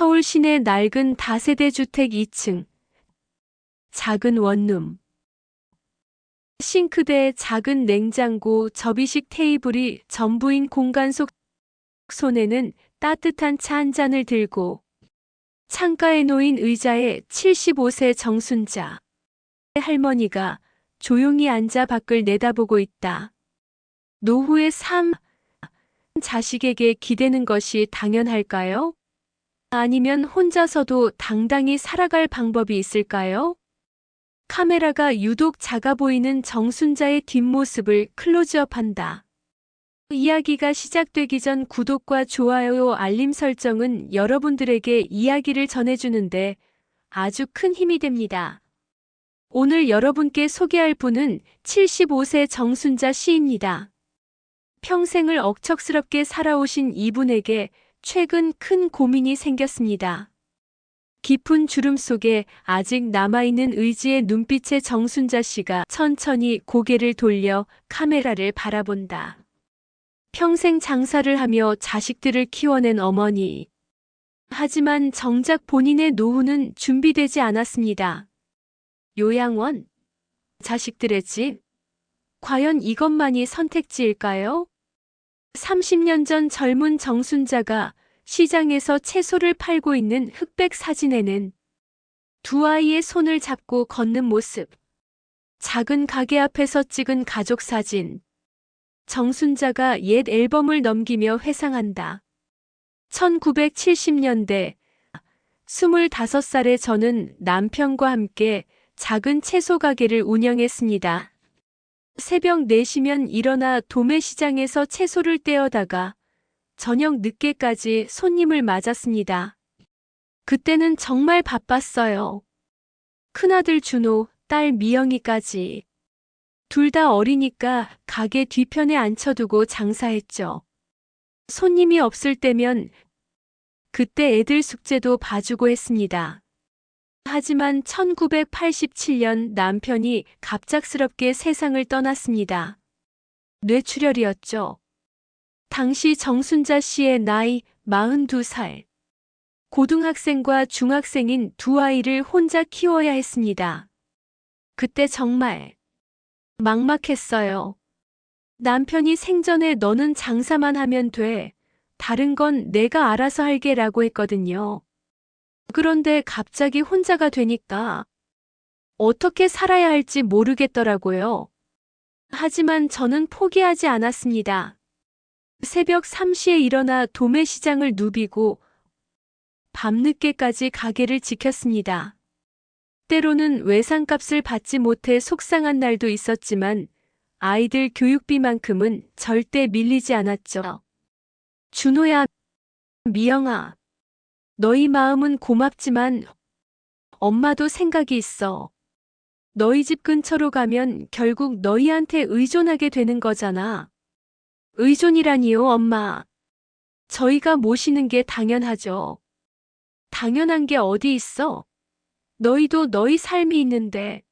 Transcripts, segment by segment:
서울 시내 낡은 다세대 주택 2층. 작은 원룸. 싱크대, 작은 냉장고, 접이식 테이블이 전부인 공간 속 손에는 따뜻한 차 한 잔을 들고 창가에 놓인 의자에 75세 정순자 할머니가 조용히 앉아 밖을 내다보고 있다. 노후의 삶, 자식에게 기대는 것이 당연할까요? 아니면 혼자서도 당당히 살아갈 방법이 있을까요? 카메라가 유독 작아 보이는 정순자의 뒷모습을 클로즈업한다. 이야기가 시작되기 전 구독과 좋아요, 알림 설정은 여러분들에게 이야기를 전해주는데 아주 큰 힘이 됩니다. 오늘 여러분께 소개할 분은 75세 정순자 씨입니다. 평생을 억척스럽게 살아오신 이분에게 최근 큰 고민이 생겼습니다. 깊은 주름 속에 아직 남아있는 의지의 눈빛의 정순자 씨가 천천히 고개를 돌려 카메라를 바라본다. 평생 장사를 하며 자식들을 키워낸 어머니. 하지만 정작 본인의 노후는 준비되지 않았습니다. 요양원, 자식들의 집. 과연 이것만이 선택지일까요? 30년 전 젊은 정순자가 시장에서 채소를 팔고 있는 흑백 사진에는 두 아이의 손을 잡고 걷는 모습, 작은 가게 앞에서 찍은 가족 사진, 정순자가 옛 앨범을 넘기며 회상한다. 1970년대, 25살의 저는 남편과 함께 작은 채소 가게를 운영했습니다. 새벽 4시면 일어나 도매시장에서 채소를 떼어다가 저녁 늦게까지 손님을 맞았습니다. 그때는 정말 바빴어요. 큰아들 준호, 딸 미영이까지. 둘 다 어리니까 가게 뒤편에 앉혀두고 장사했죠. 손님이 없을 때면 그때 애들 숙제도 봐주고 했습니다. 하지만 1987년 남편이 갑작스럽게 세상을 떠났습니다. 뇌출혈이었죠. 당시 정순자 씨의 나이 42살. 고등학생과 중학생인 두 아이를 혼자 키워야 했습니다. 그때 정말 막막했어요. 남편이 생전에 너는 장사만 하면 돼. 다른 건 내가 알아서 할게라고 했거든요. 그런데 갑자기 혼자가 되니까 어떻게 살아야 할지 모르겠더라고요. 하지만 저는 포기하지 않았습니다. 새벽 3시에 일어나 도매시장을 누비고 밤늦게까지 가게를 지켰습니다. 때로는 외상값을 받지 못해 속상한 날도 있었지만 아이들 교육비만큼은 절대 밀리지 않았죠. 준호야, 미영아, 너희 마음은 고맙지만 엄마도 생각이 있어. 너희 집 근처로 가면 결국 너희한테 의존하게 되는 거잖아. 의존이라니요, 엄마. 저희가 모시는 게 당연하죠. 당연한 게 어디 있어? 너희도 너희 삶이 있는데.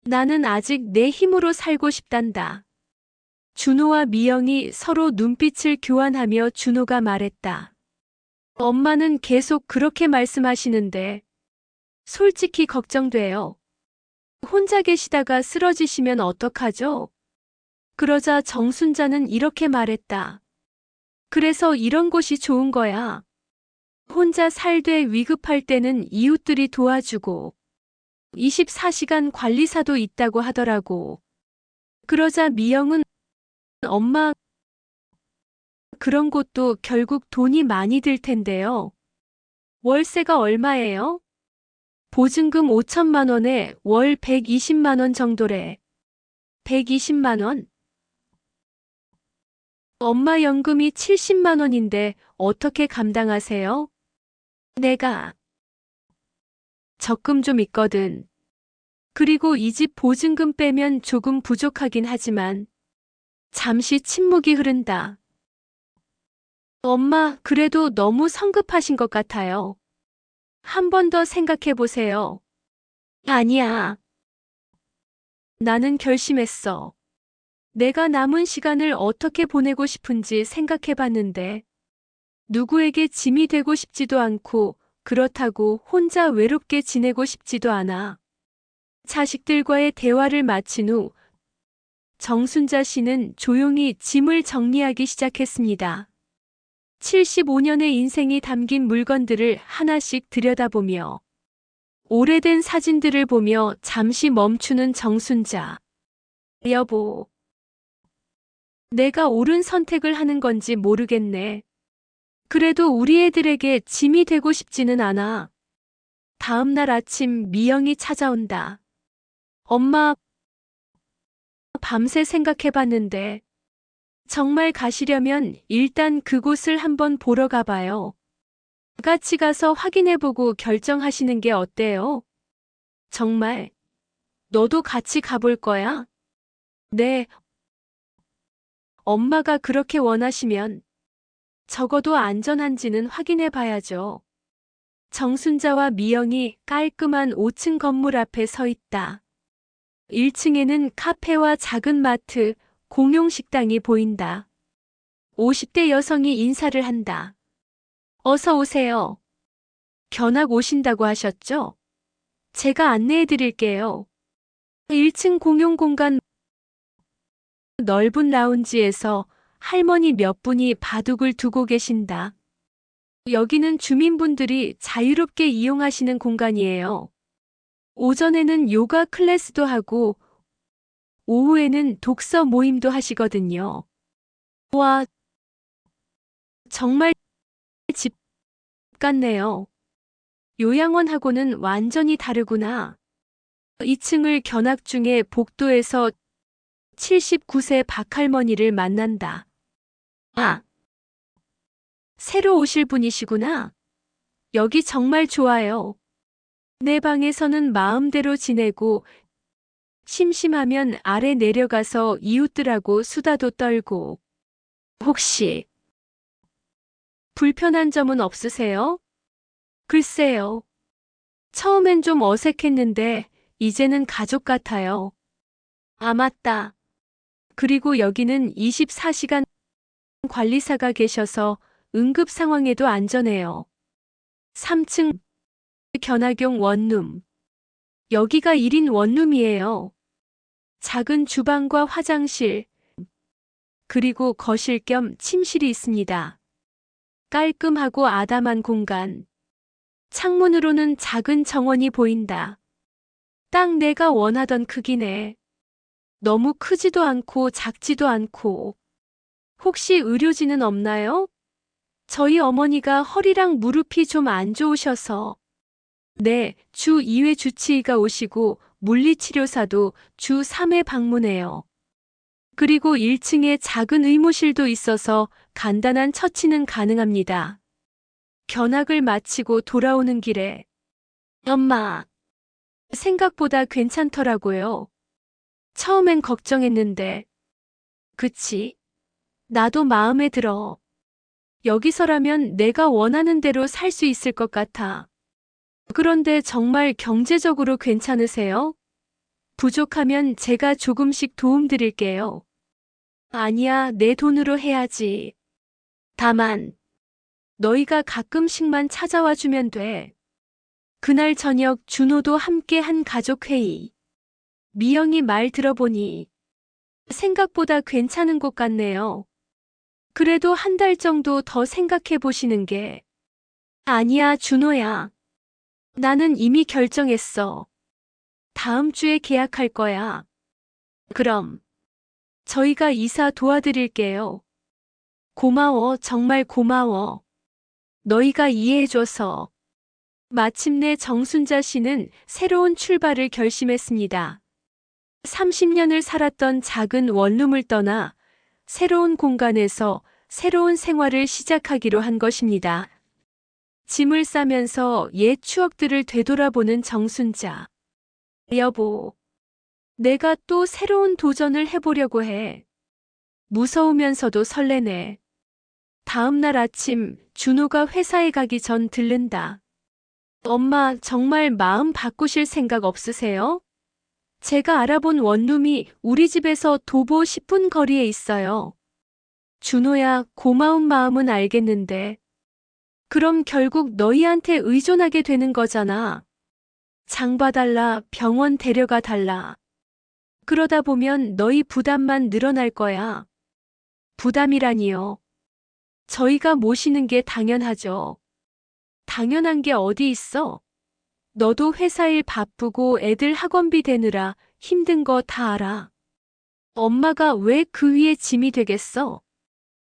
나는 아직 내 힘으로 살고 싶단다. 준호와 미영이 서로 눈빛을 교환하며 준호가 말했다. 엄마는 계속 그렇게 말씀하시는데 솔직히 걱정돼요. 혼자 계시다가 쓰러지시면 어떡하죠? 그러자 정순자는 이렇게 말했다. 그래서 이런 곳이 좋은 거야. 혼자 살되 위급할 때는 이웃들이 도와주고 24시간 관리사도 있다고 하더라고. 그러자 미영은 엄마, 그런 곳도 결국 돈이 많이 들 텐데요. 월세가 얼마예요? 보증금 5천만 원에 월 120만 원 정도래. 120만 원? 엄마 연금이 70만 원인데 어떻게 감당하세요? 내가 적금 좀 있거든. 그리고 이 집 보증금 빼면 조금 부족하긴 하지만 잠시 침묵이 흐른다. 엄마, 그래도 너무 성급하신 것 같아요. 한 번 더 생각해 보세요. 아니야. 나는 결심했어. 내가 남은 시간을 어떻게 보내고 싶은지 생각해 봤는데 누구에게 짐이 되고 싶지도 않고 그렇다고 혼자 외롭게 지내고 싶지도 않아. 자식들과의 대화를 마친 후 정순자 씨는 조용히 짐을 정리하기 시작했습니다. 75년의 인생이 담긴 물건들을 하나씩 들여다보며 오래된 사진들을 보며 잠시 멈추는 정순자. 여보, 내가 옳은 선택을 하는 건지 모르겠네. 그래도 우리 애들에게 짐이 되고 싶지는 않아. 다음 날 아침 미영이 찾아온다. 엄마, 밤새 생각해봤는데 정말 가시려면 일단 그곳을 한번 보러 가봐요. 같이 가서 확인해보고 결정하시는 게 어때요? 정말 너도 같이 가볼 거야? 네, 엄마가 그렇게 원하시면 적어도 안전한지는 확인해 봐야죠. 정순자와 미영이 깔끔한 5층 건물 앞에 서 있다. 1층에는 카페와 작은 마트, 공용 식당이 보인다. 50대 여성이 인사를 한다. 어서 오세요. 견학 오신다고 하셨죠? 제가 안내해 드릴게요. 1층 공용 공간 넓은 라운지에서 할머니 몇 분이 바둑을 두고 계신다. 여기는 주민분들이 자유롭게 이용하시는 공간이에요. 오전에는 요가 클래스도 하고 오후에는 독서 모임도 하시거든요. 와, 정말 집 같네요. 요양원하고는 완전히 다르구나. 2층을 견학 중에 복도에서 79세 박할머니를 만난다. 아, 새로 오실 분이시구나. 여기 정말 좋아요. 내 방에서는 마음대로 지내고 심심하면 아래 내려가서 이웃들하고 수다도 떨고. 혹시 불편한 점은 없으세요? 글쎄요. 처음엔 좀 어색했는데 이제는 가족 같아요. 아, 맞다. 그리고 여기는 24시간 관리사가 계셔서 응급 상황에도 안전해요. 3층 견학용 원룸. 여기가 1인 원룸이에요. 작은 주방과 화장실, 그리고 거실 겸 침실이 있습니다. 깔끔하고 아담한 공간. 창문으로는 작은 정원이 보인다. 딱 내가 원하던 크기네. 너무 크지도 않고 작지도 않고. 혹시 의료진은 없나요? 저희 어머니가 허리랑 무릎이 좀 안 좋으셔서. 네, 주 2회 주치의가 오시고 물리치료사도 주 3회 방문해요. 그리고 1층에 작은 의무실도 있어서 간단한 처치는 가능합니다. 견학을 마치고 돌아오는 길에 엄마, 생각보다 괜찮더라고요. 처음엔 걱정했는데. 그치? 나도 마음에 들어. 여기서라면 내가 원하는 대로 살 수 있을 것 같아. 그런데 정말 경제적으로 괜찮으세요? 부족하면 제가 조금씩 도움드릴게요. 아니야, 내 돈으로 해야지. 다만, 너희가 가끔씩만 찾아와 주면 돼. 그날 저녁 준호도 함께 한 가족회의. 미영이 말 들어보니 생각보다 괜찮은 곳 같네요. 그래도 한 달 정도 더 생각해 보시는 게. 아니야, 준호야. 나는 이미 결정했어. 다음 주에 계약할 거야. 그럼 저희가 이사 도와드릴게요. 고마워, 정말 고마워. 너희가 이해해줘서. 마침내 정순자 씨는 새로운 출발을 결심했습니다. 30년을 살았던 작은 원룸을 떠나 새로운 공간에서 새로운 생활을 시작하기로 한 것입니다. 짐을 싸면서 옛 추억들을 되돌아보는 정순자. 여보, 내가 또 새로운 도전을 해보려고 해. 무서우면서도 설레네. 다음 날 아침 준호가 회사에 가기 전 들른다. 엄마, 정말 마음 바꾸실 생각 없으세요? 제가 알아본 원룸이 우리 집에서 도보 10분 거리에 있어요. 준호야, 고마운 마음은 알겠는데 그럼 결국 너희한테 의존하게 되는 거잖아. 장 봐달라, 병원 데려가 달라. 그러다 보면 너희 부담만 늘어날 거야. 부담이라니요. 저희가 모시는 게 당연하죠. 당연한 게 어디 있어? 너도 회사 일 바쁘고 애들 학원비 대느라 힘든 거 다 알아. 엄마가 왜 그 위에 짐이 되겠어?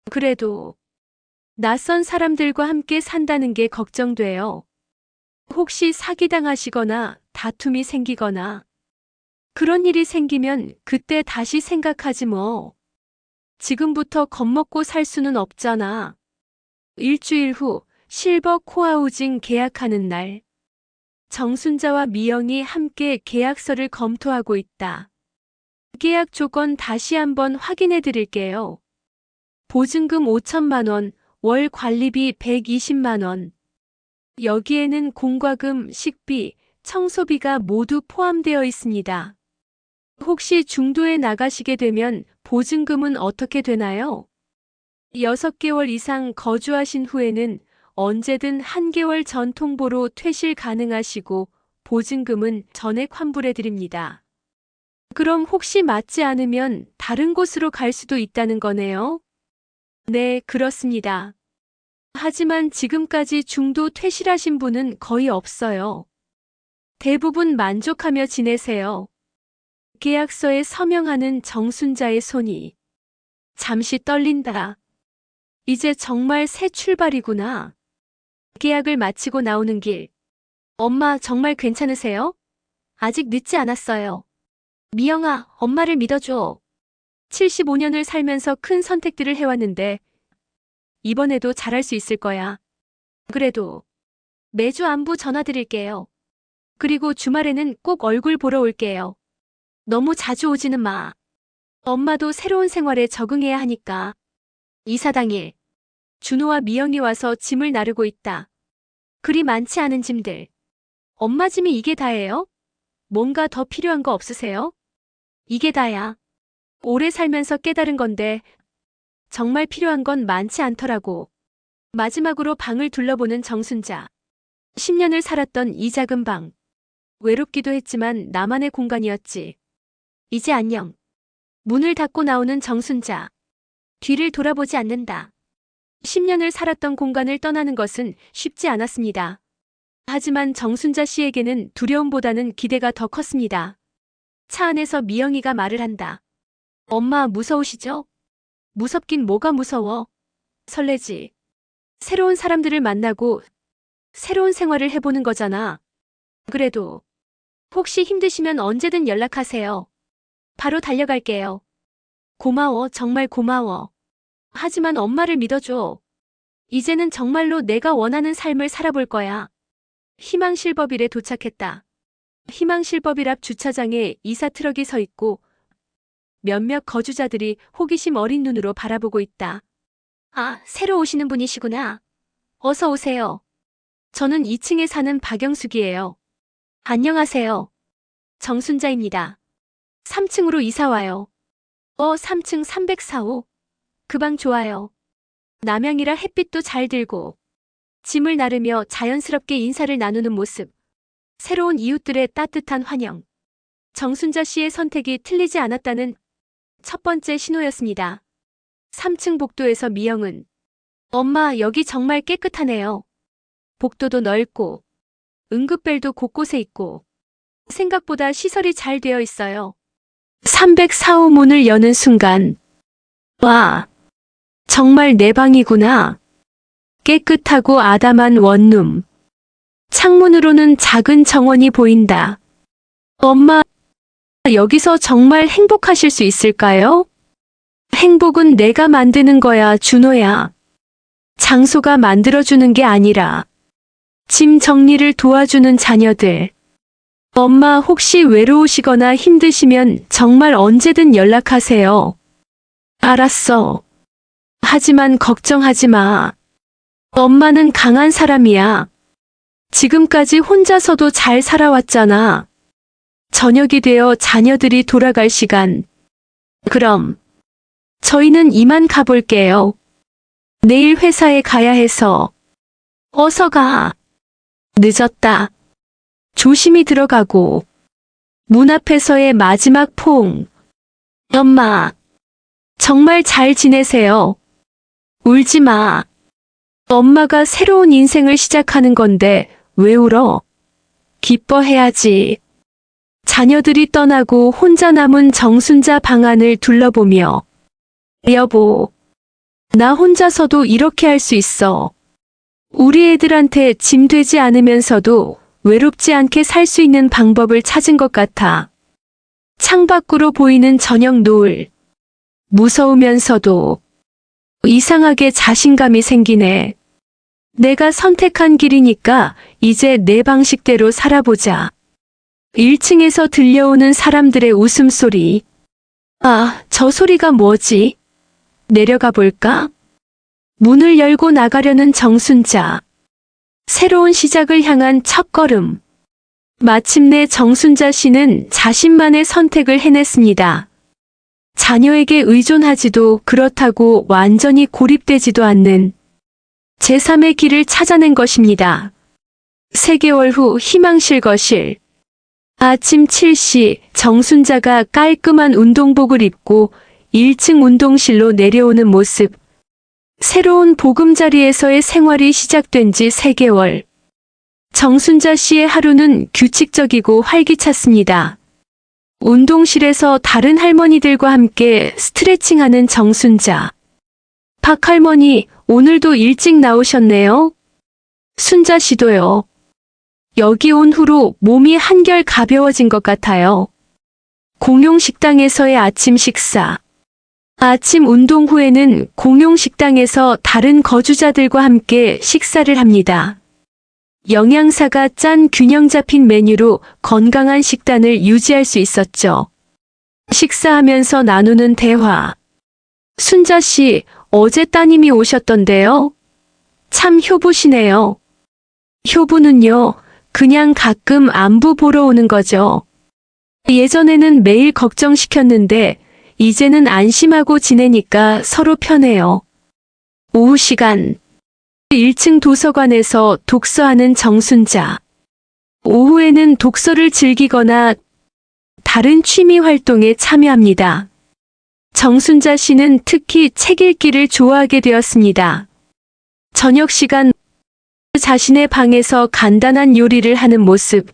그래도 낯선 사람들과 함께 산다는 게 걱정돼요. 혹시 사기당하시거나 다툼이 생기거나 그런 일이 생기면 그때 다시 생각하지 뭐. 지금부터 겁먹고 살 수는 없잖아. 일주일 후 실버 코하우징 계약하는 날. 정순자와 미영이 함께 계약서를 검토하고 있다. 계약 조건 다시 한번 확인해 드릴게요. 보증금 5천만 원, 월 관리비 120만 원. 여기에는 공과금, 식비, 청소비가 모두 포함되어 있습니다. 혹시 중도에 나가시게 되면 보증금은 어떻게 되나요? 6개월 이상 거주하신 후에는 언제든 한 개월 전 통보로 퇴실 가능하시고 보증금은 전액 환불해 드립니다. 그럼 혹시 맞지 않으면 다른 곳으로 갈 수도 있다는 거네요? 네, 그렇습니다. 하지만 지금까지 중도 퇴실하신 분은 거의 없어요. 대부분 만족하며 지내세요. 계약서에 서명하는 정순자의 손이 잠시 떨린다. 이제 정말 새 출발이구나. 계약을 마치고 나오는 길. 엄마 정말 괜찮으세요? 아직 늦지 않았어요. 미영아, 엄마를 믿어줘. 75년을 살면서 큰 선택들을 해왔는데 이번에도 잘할 수 있을 거야. 그래도 매주 안부 전화드릴게요. 그리고 주말에는 꼭 얼굴 보러 올게요. 너무 자주 오지는 마. 엄마도 새로운 생활에 적응해야 하니까. 이사 당일, 준호와 미영이 와서 짐을 나르고 있다. 그리 많지 않은 짐들. 엄마 짐이 이게 다예요? 뭔가 더 필요한 거 없으세요? 이게 다야. 오래 살면서 깨달은 건데 정말 필요한 건 많지 않더라고. 마지막으로 방을 둘러보는 정순자. 10년을 살았던 이 작은 방. 외롭기도 했지만 나만의 공간이었지. 이제 안녕. 문을 닫고 나오는 정순자. 뒤를 돌아보지 않는다. 10년을 살았던 공간을 떠나는 것은 쉽지 않았습니다. 하지만 정순자 씨에게는 두려움보다는 기대가 더 컸습니다. 차 안에서 미영이가 말을 한다. 엄마 무서우시죠? 무섭긴 뭐가 무서워. 설레지. 새로운 사람들을 만나고 새로운 생활을 해보는 거잖아. 그래도 혹시 힘드시면 언제든 연락하세요. 바로 달려갈게요. 고마워, 정말 고마워. 하지만 엄마를 믿어줘. 이제는 정말로 내가 원하는 삶을 살아볼 거야. 희망실버빌에 도착했다. 희망실버빌 앞 주차장에 이사 트럭이 서 있고 몇몇 거주자들이 호기심 어린 눈으로 바라보고 있다. 아, 새로 오시는 분이시구나. 어서 오세요. 저는 2층에 사는 박영숙이에요. 안녕하세요. 정순자입니다. 3층으로 이사 와요. 3층 304호. 그 방 좋아요. 남양이라 햇빛도 잘 들고 짐을 나르며 자연스럽게 인사를 나누는 모습. 새로운 이웃들의 따뜻한 환영. 정순자 씨의 선택이 틀리지 않았다는 첫 번째 신호였습니다. 3층 복도에서 미영은 엄마 여기 정말 깨끗하네요. 복도도 넓고 응급벨도 곳곳에 있고 생각보다 시설이 잘 되어 있어요. 304호 문을 여는 순간 와, 정말 내 방이구나. 깨끗하고 아담한 원룸. 창문으로는 작은 정원이 보인다. 엄마, 여기서 정말 행복하실 수 있을까요? 행복은 내가 만드는 거야, 준호야. 장소가 만들어주는 게 아니라 짐 정리를 도와주는 자녀들. 엄마 혹시 외로우시거나 힘드시면 정말 언제든 연락하세요. 알았어. 하지만 걱정하지 마. 엄마는 강한 사람이야. 지금까지 혼자서도 잘 살아왔잖아. 저녁이 되어 자녀들이 돌아갈 시간. 그럼 저희는 이만 가볼게요. 내일 회사에 가야 해서. 어서 가. 늦었다. 조심히 들어가고. 문 앞에서의 마지막 포옹. 엄마. 정말 잘 지내세요. 울지 마. 엄마가 새로운 인생을 시작하는 건데 왜 울어? 기뻐해야지. 자녀들이 떠나고 혼자 남은 정순자 방 안을 둘러보며 여보, 나 혼자서도 이렇게 할 수 있어. 우리 애들한테 짐 되지 않으면서도 외롭지 않게 살 수 있는 방법을 찾은 것 같아. 창밖으로 보이는 저녁 노을. 무서우면서도 이상하게 자신감이 생기네. 내가 선택한 길이니까 이제 내 방식대로 살아보자. 1층에서 들려오는 사람들의 웃음소리. 아, 저 소리가 뭐지? 내려가 볼까? 문을 열고 나가려는 정순자. 새로운 시작을 향한 첫걸음. 마침내 정순자 씨는 자신만의 선택을 해냈습니다. 자녀에게 의존하지도 그렇다고 완전히 고립되지도 않는 제3의 길을 찾아낸 것입니다. 3개월 후 희망실 거실. 아침 7시 정순자가 깔끔한 운동복을 입고 1층 운동실로 내려오는 모습. 새로운 보금자리에서의 생활이 시작된 지 3개월. 정순자 씨의 하루는 규칙적이고 활기찼습니다. 운동실에서 다른 할머니들과 함께 스트레칭하는 정순자. 박 할머니, 오늘도 일찍 나오셨네요. 순자 씨도요. 여기 온 후로 몸이 한결 가벼워진 것 같아요. 공용 식당에서의 아침 식사. 아침 운동 후에는 공용 식당에서 다른 거주자들과 함께 식사를 합니다. 영양사가 짠 균형 잡힌 메뉴로 건강한 식단을 유지할 수 있었죠. 식사하면서 나누는 대화. 순자 씨, 어제 따님이 오셨던데요? 참 효부시네요. 효부는요, 그냥 가끔 안부 보러 오는 거죠. 예전에는 매일 걱정시켰는데 이제는 안심하고 지내니까 서로 편해요. 오후 시간. 1층 도서관에서 독서하는 정순자. 오후에는 독서를 즐기거나 다른 취미 활동에 참여합니다. 정순자 씨는 특히 책 읽기를 좋아하게 되었습니다. 저녁 시간 자신의 방에서 간단한 요리를 하는 모습.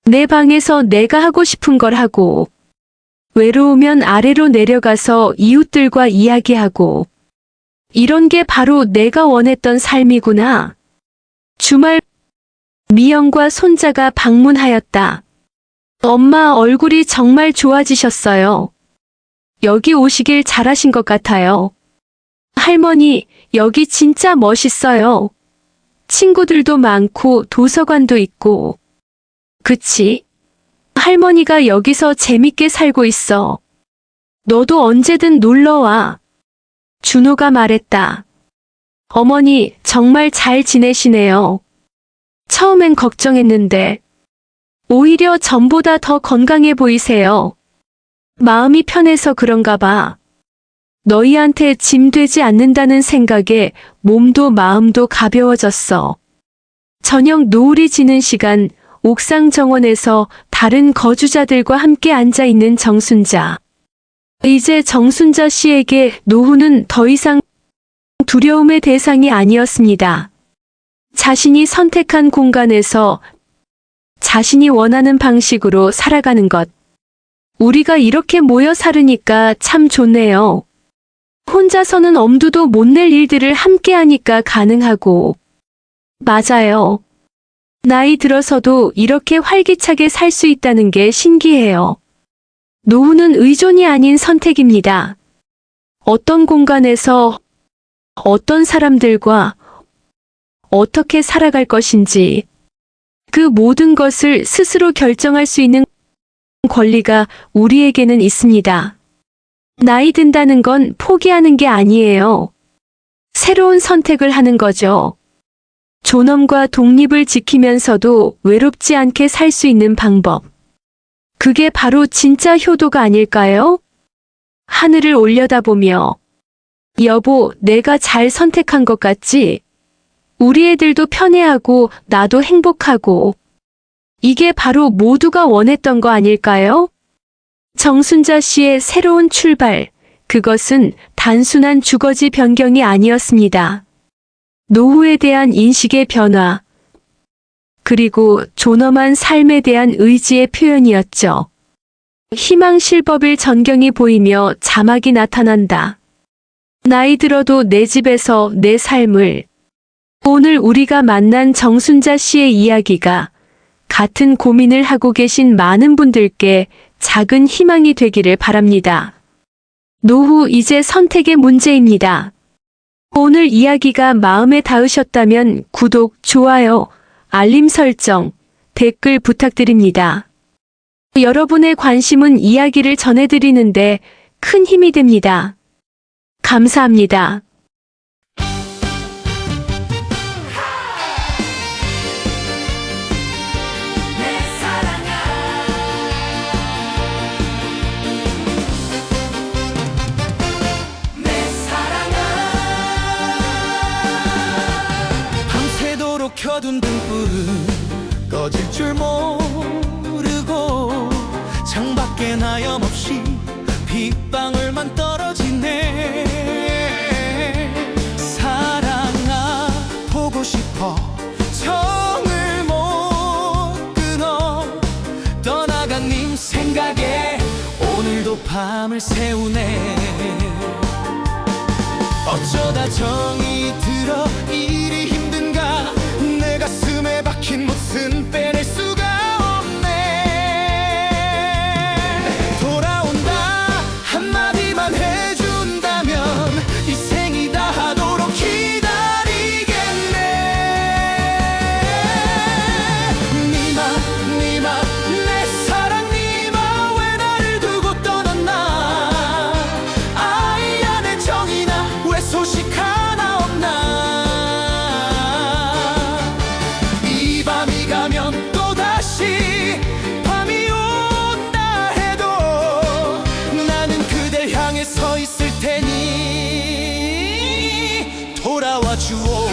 내 방에서 내가 하고 싶은 걸 하고, 외로우면 아래로 내려가서 이웃들과 이야기하고, 이런 게 바로 내가 원했던 삶이구나. 주말 미영과 손자가 방문하였다. 엄마 얼굴이 정말 좋아지셨어요. 여기 오시길 잘하신 것 같아요. 할머니, 여기 진짜 멋있어요. 친구들도 많고 도서관도 있고. 그치? 할머니가 여기서 재밌게 살고 있어. 너도 언제든 놀러와. 준호가 말했다. 어머니, 정말 잘 지내시네요. 처음엔 걱정했는데 오히려 전보다 더 건강해 보이세요. 마음이 편해서 그런가 봐. 너희한테 짐 되지 않는다는 생각에 몸도 마음도 가벼워졌어. 저녁 노을이 지는 시간, 옥상 정원에서 다른 거주자들과 함께 앉아 있는 정순자. 이제 정순자 씨에게 노후는 더 이상 두려움의 대상이 아니었습니다. 자신이 선택한 공간에서 자신이 원하는 방식으로 살아가는 것. 우리가 이렇게 모여 살으니까 참 좋네요. 혼자서는 엄두도 못 낼 일들을 함께 하니까 가능하고. 맞아요. 나이 들어서도 이렇게 활기차게 살 수 있다는 게 신기해요. 노후는 의존이 아닌 선택입니다. 어떤 공간에서, 어떤 사람들과 어떻게 살아갈 것인지, 그 모든 것을 스스로 결정할 수 있는 권리가 우리에게는 있습니다. 나이 든다는 건 포기하는 게 아니에요. 새로운 선택을 하는 거죠. 존엄과 독립을 지키면서도 외롭지 않게 살 수 있는 방법. 그게 바로 진짜 효도가 아닐까요? 하늘을 올려다보며, 여보, 내가 잘 선택한 것 같지? 우리 애들도 편해하고 나도 행복하고. 이게 바로 모두가 원했던 거 아닐까요? 정순자 씨의 새로운 출발, 그것은 단순한 주거지 변경이 아니었습니다. 노후에 대한 인식의 변화, 그리고 존엄한 삶에 대한 의지의 표현이었죠. 희망 실버빌 전경이 보이며 자막이 나타난다. 나이 들어도 내 집에서 내 삶을. 오늘 우리가 만난 정순자 씨의 이야기가 같은 고민을 하고 계신 많은 분들께 작은 희망이 되기를 바랍니다. 노후 이제 선택의 문제입니다. 오늘 이야기가 마음에 닿으셨다면 구독, 좋아요, 알림 설정, 댓글 부탁드립니다. 여러분의 관심은 이야기를 전해드리는데 큰 힘이 됩니다. 감사합니다. 밤새도록 켜둔 등불은 꺼질 줄 모르고 창밖에 하염없이 빗방울만 떨어지네. 사랑아 보고 싶어 정을 못 끊어. 떠나간 님 생각에 오늘도 밤을 새우네. 어쩌다 정이 들어 일이 힘든가. 내 가슴에 박힌 못은 빼낼 수가 없네. 돌아온다 한마디만 해준다면 이 생이 다하도록 기다리겠네. 니마 내 사랑 니마 왜 나를 두고 떠났나. 아이 안에 정이나 왜 소식 하나 없나. 이 밤이 가면 또다시 밤이 온다 해도 나는 그댈 향해 서 있을 테니 돌아와 주오.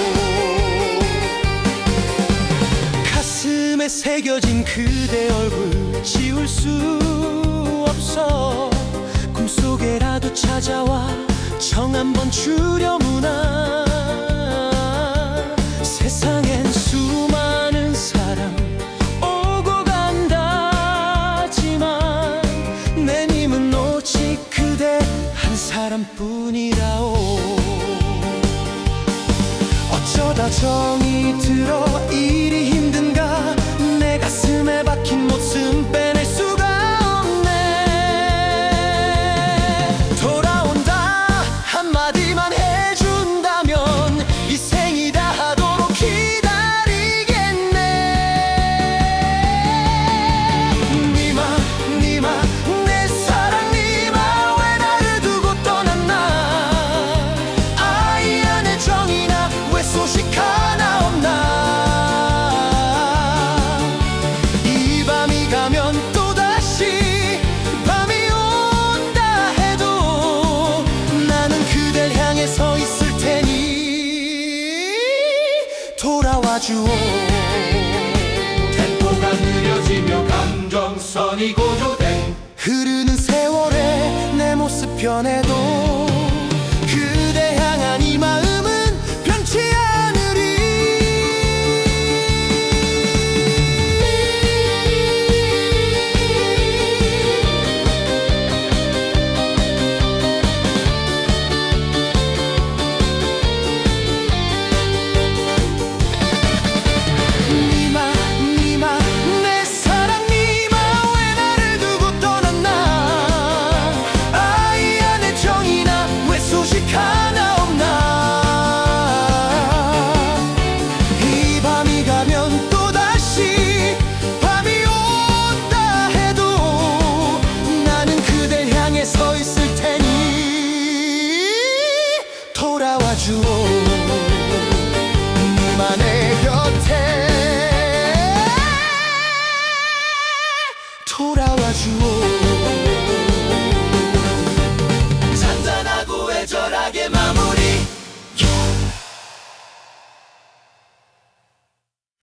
가슴에 새겨진 그대 얼굴 지울 수 없어. 꿈속에라도 찾아와 정 한번 주려무나. 세상엔 수많은 사람 오고 간다지만 내 님은 오직 그대 한 사람뿐이라오. 어쩌다 정이 들어 일이 힘든가. 내 가슴에 박힌 못은 빼낼 수가 없네. 돌아온다 한마디만 해준다면 이 생이 다하도록 기다리겠네. 니마 내 사랑 니마 왜 나를 두고 떠났나. 아이 안에 정이나 왜 소식 하나 없나. 이 밤이 가면 또다시 밤이 온다 해도 나는 그댈 향해 서 있을 테니 돌아와 주오. 템포가 느려지며 감정선이고